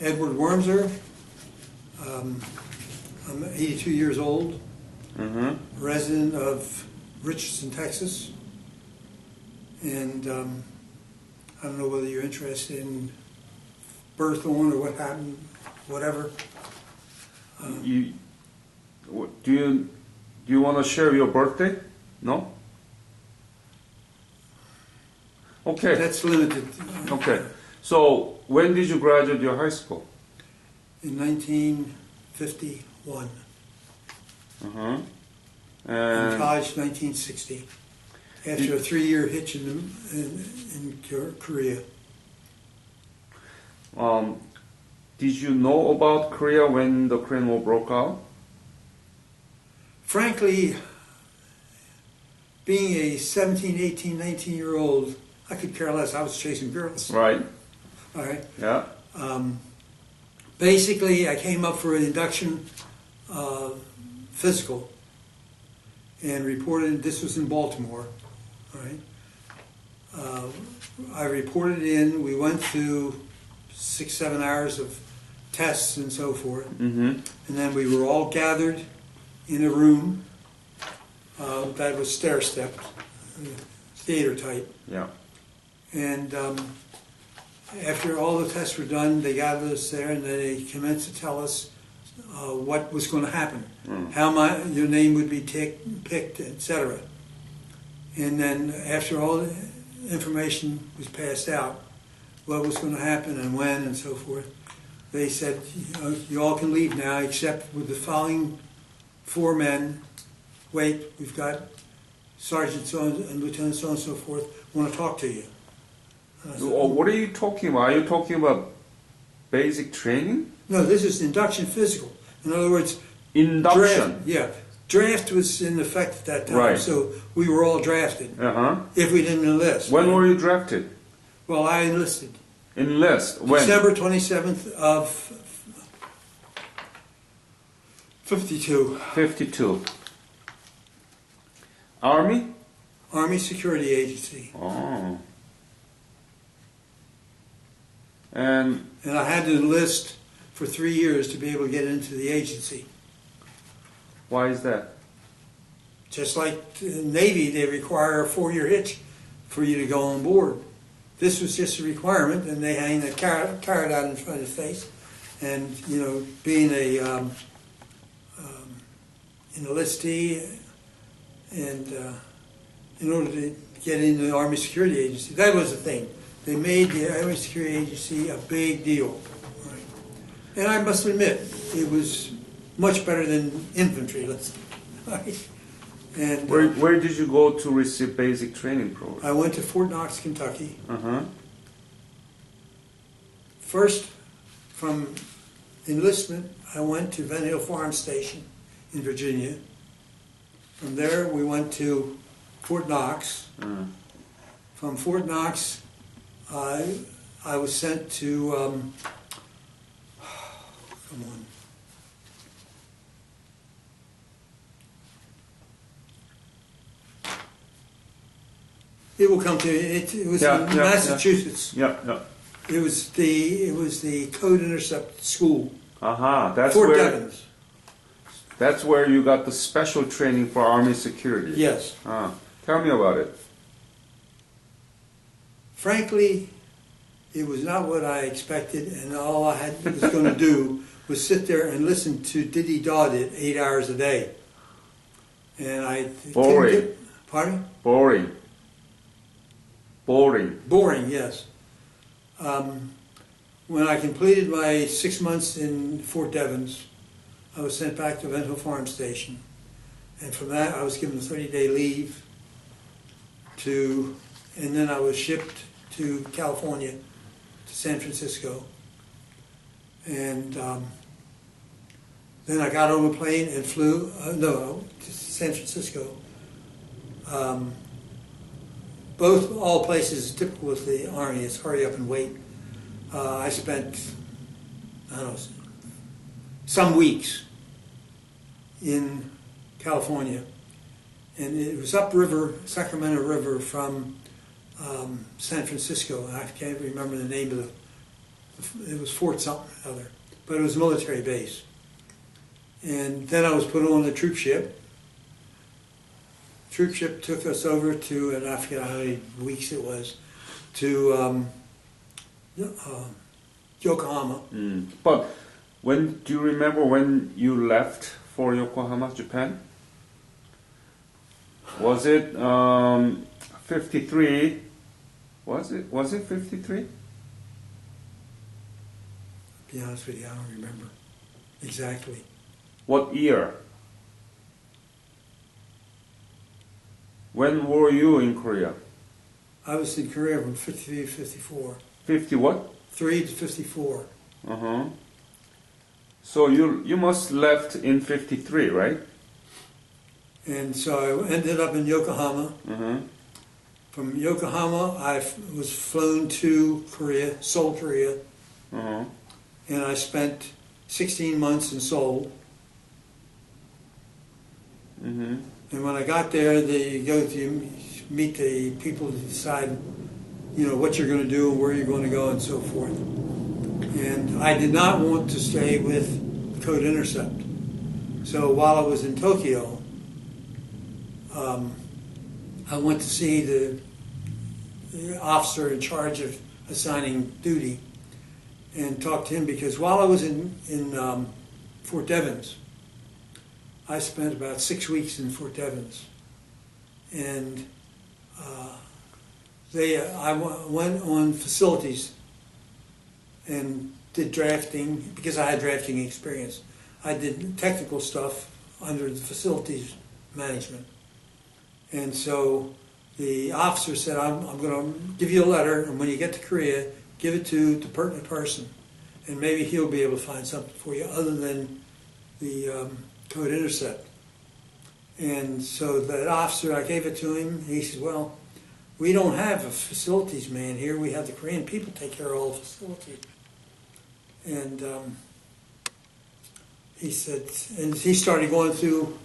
Edward Wuermser. I'm 82 years old, resident of Richardson, Texas, and I don't know whether you're interested in birth on or what happened, whatever. Do you want to share your birthday? No? Okay. That's limited. Okay. So, when did you graduate your high school? In 1951. And college, 1960. After a 3-year hitch in Korea. Did you know about Korea when the Korean War broke out? Frankly, being a 17, 18, 19-year-old, I could care less. I was chasing girls. Right. All right. Yeah. Basically, I came up for an induction physical and reported. This was in Baltimore. All right. I reported in. We went through 6-7 hours of tests and so forth, and then we were all gathered in a room that was stair-stepped, theater type. Yeah. And after all the tests were done, they gathered us there, and they commenced to tell us what was going to happen, how your name would be picked, etc. And then after all the information was passed out, what was going to happen and when and so forth, they said, you all can leave now, except with the following 4 men. Wait, we've got Sergeant so and Lieutenant so and so forth want to talk to you. Said, what are you talking about? Are you talking about basic training? No, this is induction physical. In other words, induction. Draft was in effect at that time, right. So we were all drafted. If we didn't enlist. When were you drafted? Well, I enlisted. Enlist when? December 27th of 52. 52. Army? Army Security Agency. Oh. And I had to enlist for 3 years to be able to get into the agency. Why is that? Just like the Navy, they require a 4-year hitch for you to go on board. This was just a requirement, and they hang a carrot out in front of his face. And, being an enlistee, and in order to get into the Army Security Agency, that was the thing. They made the Army Security Agency a big deal. Right? And I must admit, it was much better than infantry, let's say. Right? And where did you go to receive basic training program? I went to Fort Knox, Kentucky. First, from enlistment, I went to Van Hill Farm Station in Virginia. From there, we went to Fort Knox. From Fort Knox, I was sent to, come on. It will come to it. It was in Massachusetts. It was the Code Intercept School. That's Fort where. Devens. That's where you got the special training for Army security. Yes. Tell me about it. Frankly, it was not what I expected, and all I was going to do was sit there and listen to Diddy Daw it 8 hours a day. And I boring. Pardon? Boring. Boring, yes. When I completed my 6 months in Fort Devens, I was sent back to Van Hill Farm Station. And from that, I was given a 30-day leave and then I was shipped to California, to San Francisco. And then I got on a plane and flew, to San Francisco. All places typical with the Army, it's hurry up and wait. I spent, some weeks in California, and it was upriver, Sacramento River from San Francisco. I can't remember the name of It was Fort something or other, but it was a military base. And then I was put on the troop ship. Troop ship took us over to, and I forget how many weeks it was, to Yokohama. But do you remember when you left for Yokohama, Japan? Was it 53? Was it 53? To be honest with you, I don't remember exactly. What year? When were you in Korea? I was in Korea from 53 to 54. 50 what? 3 to 54. Uh-huh. So you must left in 53, right? And so I ended up in Yokohama. Uh-huh. From Yokohama, I was flown to Korea, Seoul, Korea. Uh-huh. And I spent 16 months in Seoul. Mm-hmm. And when I got there, you go to meet the people to decide, what you're going to do and where you're going to go and so forth. And I did not want to stay with Code Intercept. So while I was in Tokyo, I went to see the officer in charge of assigning duty and talked to him because while I was in Fort Devens, I spent about 6 weeks in Fort Devens, and I went on facilities and did drafting because I had drafting experience. I did technical stuff under the facilities management, and so the officer said, "I'm going to give you a letter, and when you get to Korea, give it to the pertinent person, and maybe he'll be able to find something for you other than the Code Intercept." And so that officer, I gave it to him, and he said, "Well, we don't have a facilities man here. We have the Korean people take care of all the facilities." And he said, and he started going through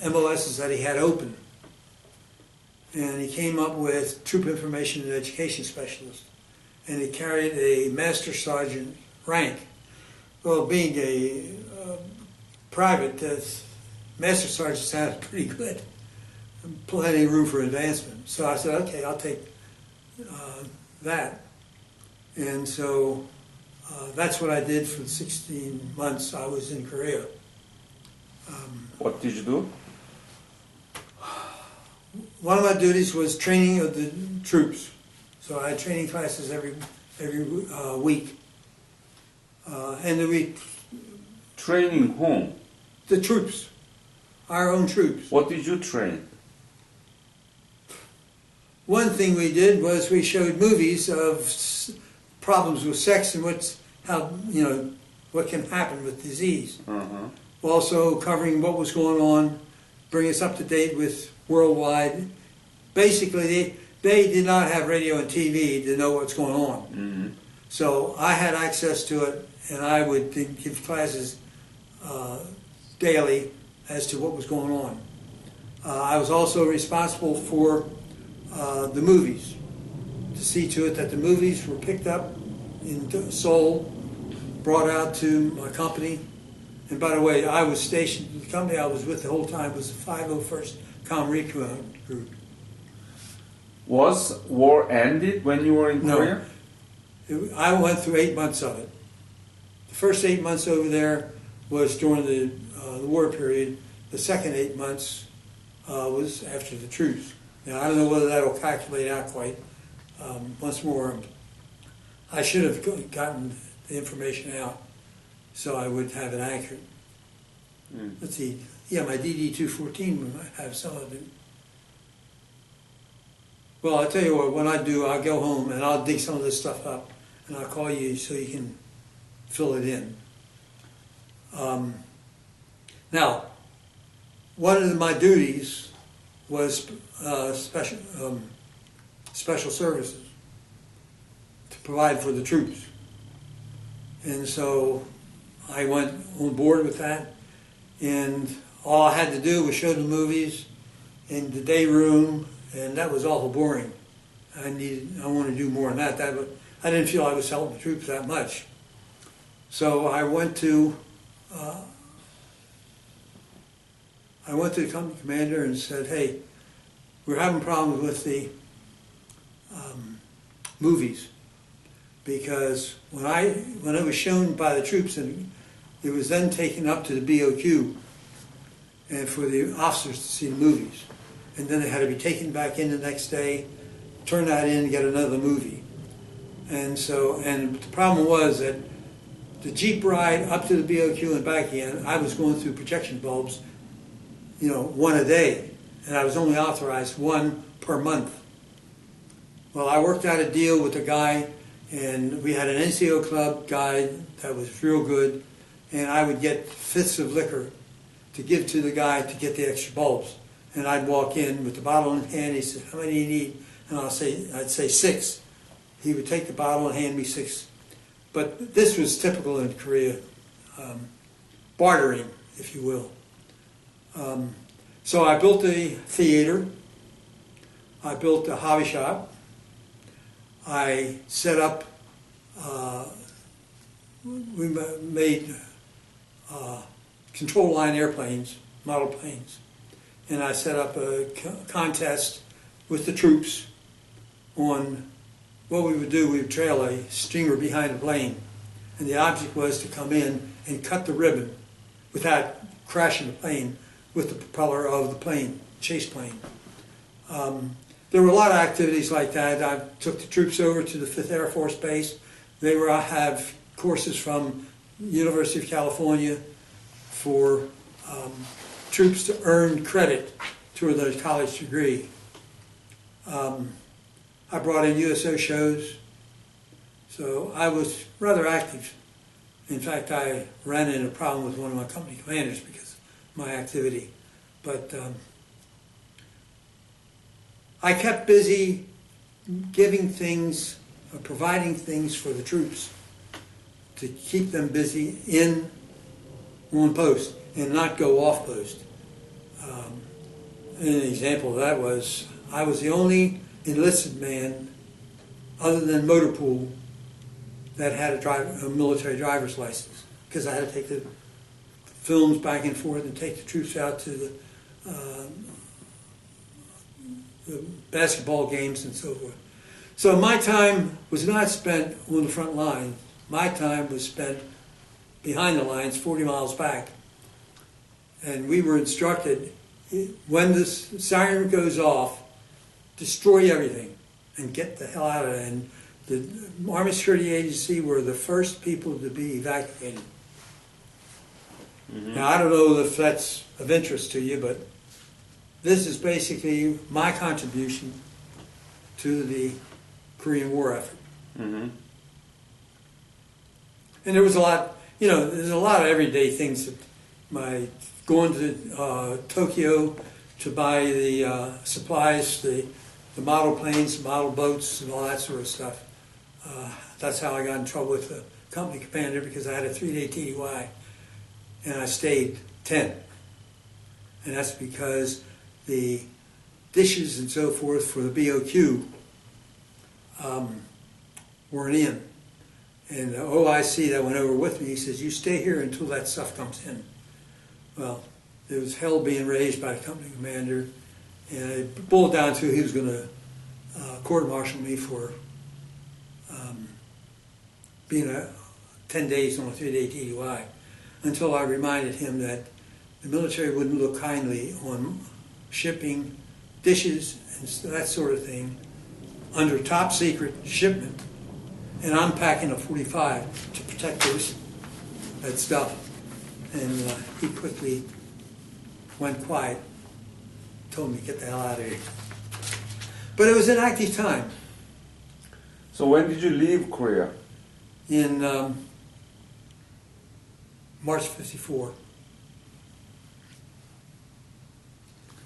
MOSs that he had open. And he came up with Troop Information and Education Specialist. And he carried a Master Sergeant rank. Well, being a private, Master Sergeant sounded pretty good. Plenty of room for advancement. So I said, okay, I'll take that. And so that's what I did for the 16 months I was in Korea. What did you do? One of my duties was training of the troops. So I had training classes every week. And the week... Training whom? The troops. Our own troops. What did you train? One thing we did was we showed movies of problems with sex and what can happen with disease. Uh-huh. Also covering what was going on, bring us up to date with worldwide. Basically, they did not have radio and TV to know what's going on. Mm-hmm. So I had access to it, and I would give classes daily as to what was going on. I was also responsible for the movies, to see to it that the movies were picked up in Seoul, brought out to my company. And by the way, I was stationed, the company I was with the whole time was the 501st Com Recon Group. Was war ended when you were in Korea? I went through 8 months of it. The first 8 months over there was during the war period. The second 8 months was after the truce. Now, I don't know whether that will calculate out quite. Once more, I should have gotten the information out so I would have it accurate. Let's see. Yeah, my DD-214 might have some of it. Well, I'll tell you what, when I do, I'll go home and I'll dig some of this stuff up and I'll call you so you can fill it in. Now, one of my duties was special services to provide for the troops. And so I went on board with that, and all I had to do was show the movies in the day room, and that was awful boring. I want to do more than that. I didn't feel I was helping the troops that much. So I went to the company commander and said, hey, we're having problems with the movies, because when it was shown by the troops, and it was then taken up to the BOQ and for the officers to see the movies, and then it had to be taken back in the next day, turn that in, and get another movie. And the problem was that the Jeep ride up to the BOQ and back again, I was going through projection bulbs, one a day, and I was only authorized one per month. Well, I worked out a deal with a guy, and we had an NCO club guy that was real good, and I would get fifths of liquor to give to the guy to get the extra bulbs. And I'd walk in with the bottle in hand. He said, how many do you need? And I'd say 6. He would take the bottle and hand me 6. But this was typical in Korea, bartering, if you will. So I built a theater. I built a hobby shop. I set up, we made control line airplanes, model planes. And I set up a contest with the troops on what we would do. We would trail a stringer behind the plane. And the object was to come in and cut the ribbon without crashing the plane with the propeller of the plane, chase plane. There were a lot of activities like that. I took the troops over to the 5th Air Force Base. They have courses from University of California for troops to earn credit toward their college degree. I brought in USO shows, so I was rather active. In fact, I ran into a problem with one of my company commanders because of my activity. But I kept busy giving things, providing things for the troops to keep them busy on post and not go off post. An example of that was I was the only enlisted man other than motor pool that had a military driver's license, because I had to take the films back and forth and take the troops out to the basketball games and so forth. So my time was not spent on the front line. My time was spent behind the lines, 40 miles back. And we were instructed, when this siren goes off, destroy everything and get the hell out of it. And the Army Security Agency were the first people to be evacuated. Mm-hmm. Now, I don't know if that's of interest to you, but this is basically my contribution to the Korean War effort. Mm-hmm. And there was a lot, there's a lot of everyday things that going to Tokyo to buy the supplies, the model planes, model boats, and all that sort of stuff. That's how I got in trouble with the company commander, because I had a 3-day TDY, and I stayed 10. And that's because the dishes and so forth for the BOQ weren't in. And the OIC that went over with me, he says, you stay here until that stuff comes in. Well, there was hell being raised by the company commander, and it boiled down to he was going to court-martial me for being 10 days on a 3-day TDY, until I reminded him that the military wouldn't look kindly on shipping dishes and that sort of thing under top secret shipment, and I'm packing a 45 to protect that stuff. And he quickly went quiet, told me to get the hell out of here. But it was an active time. So when did you leave Korea? In March '54.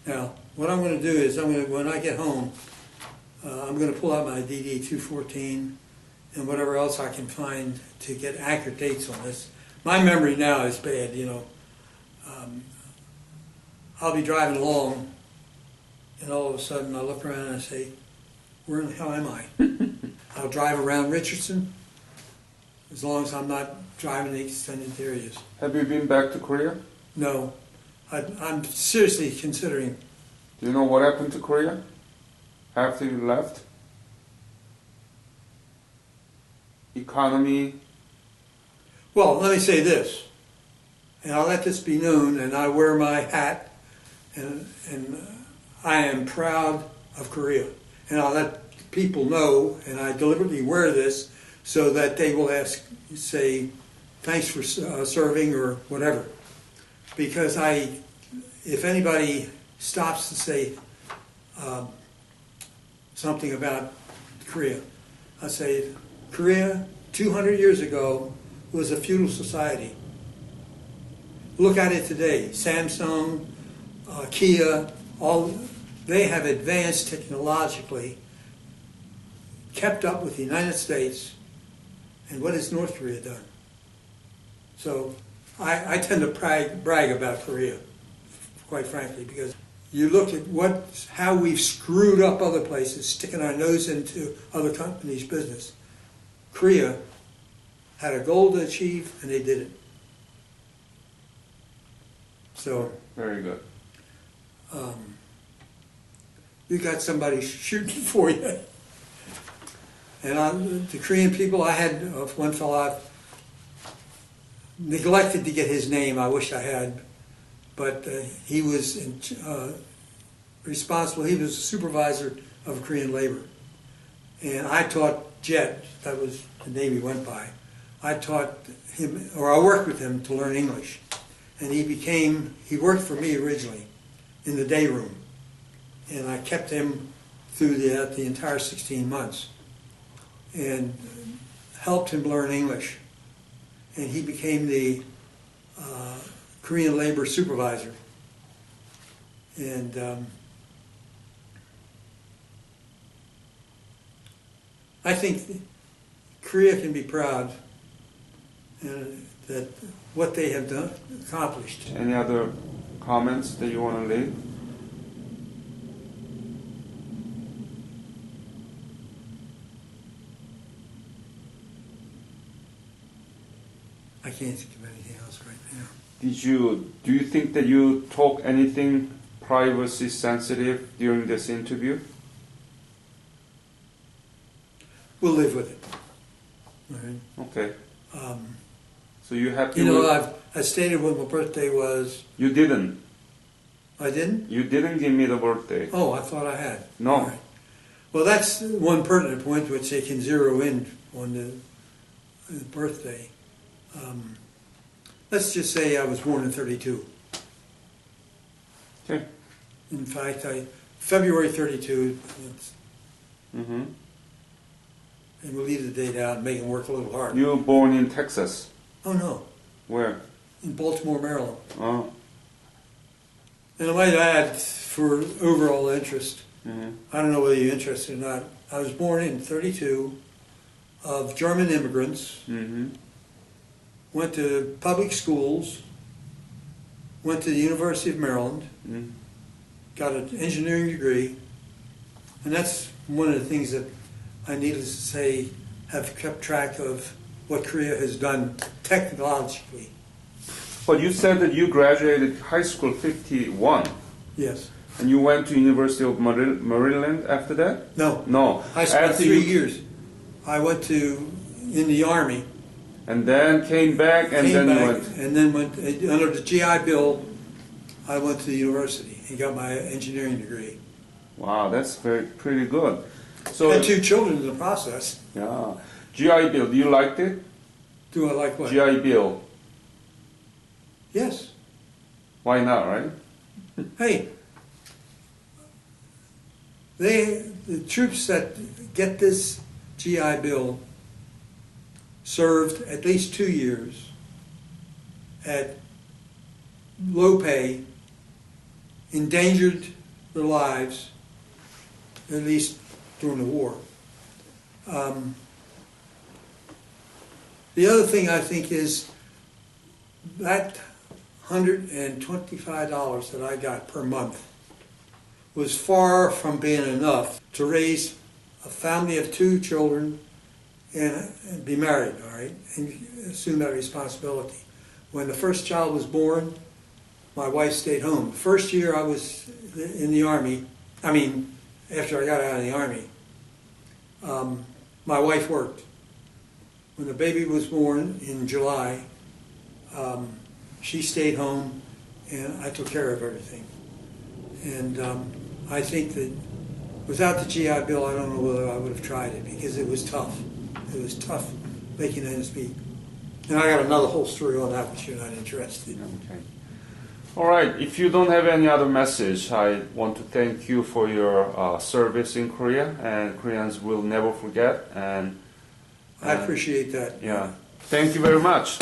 Now, what I'm going to do is, when I get home, I'm going to pull out my DD-214 and whatever else I can find to get accurate dates on this. My memory now is bad, I'll be driving along, and all of a sudden I look around and I say, where in the hell am I? I'll drive around Richardson as long as I'm not driving the extended areas. Have you been back to Korea? No, I'm seriously considering. Do you know what happened to Korea after you left? Economy? Well, let me say this, and I'll let this be known, and I wear my hat, and I am proud of Korea. And I'll let people know, and I deliberately wear this, so that they will say, thanks for serving or whatever. Because if anybody stops to say something about Korea, I say, Korea, 200 years ago, was a feudal society. Look at it today. Samsung, Kia, they have advanced technologically, kept up with the United States, and what has North Korea done? So I tend to brag about Korea, quite frankly, because you look at how we've screwed up other places, sticking our nose into other companies' business. Korea had a goal to achieve, and they did it. So very good. You got somebody shooting for you. And the Korean people, I had one fellow, I neglected to get his name, I wish I had, but he was responsible, he was a supervisor of Korean labor. And I taught Jet, that was the name he went by, I taught him, or I worked with him to learn English. And he worked for me originally in the day room. And I kept him through the entire 16 months and helped him learn English. And he became the Korean labor supervisor. And I think Korea can be proud that what they have done, accomplished. Any other comments that you want to leave? I can't think of anything else right now. Do you think that you talk anything privacy sensitive during this interview? We'll live with it. All right. Okay. So you happy? I stated what my birthday was. You didn't. I didn't? You didn't give me the birthday. Oh, I thought I had. No. All right. Well, that's one pertinent point which they can zero in on the birthday. Let's just say I was born in 32. Okay. In fact, February 32. Mm-hmm. And we'll leave the date out and make it work a little hard. You were born in Texas. Oh, no. Where? In Baltimore, Maryland. Oh. And I might add, for overall interest, Mm-hmm. I don't know whether you're interested or not, I was born in 32 of German immigrants, Mm-hmm. went to public schools, went to the University of Maryland, Mm-hmm. got an engineering degree, and that's one of the things that I, needless to say, have kept track of what Korea has done technologically. But you said that you graduated high school 51. Yes. And you went to University of Maryland after that? No. No. I spent After 3 years. I went in the Army. And then came back and then you went. And then went, under the GI Bill, I went to the university and got my engineering degree. Wow, that's pretty good. So Had 2 children in the process. yeah. GI Bill, do you like it? Do I like what? GI Bill. Yes. Why not, right? Hey, the troops that get this GI Bill served at least 2 years at low pay, endangered their lives, at least during the war. The other thing I think is that $125 that I got per month was far from being enough to raise a family of 2 children and be married, all right, and assume that responsibility. When the first child was born, my wife stayed home. The first year I was in the Army, after I got out of the Army, my wife worked. When the baby was born in July, she stayed home, and I took care of everything. And I think that without the GI Bill, I don't know whether I would have tried it, because it was tough. It was tough making ends meet. And I got another whole story on that, but you're not interested. Okay. All right. If you don't have any other message, I want to thank you for your service in Korea, and Koreans will never forget. And I appreciate that. yeah, thank you very much.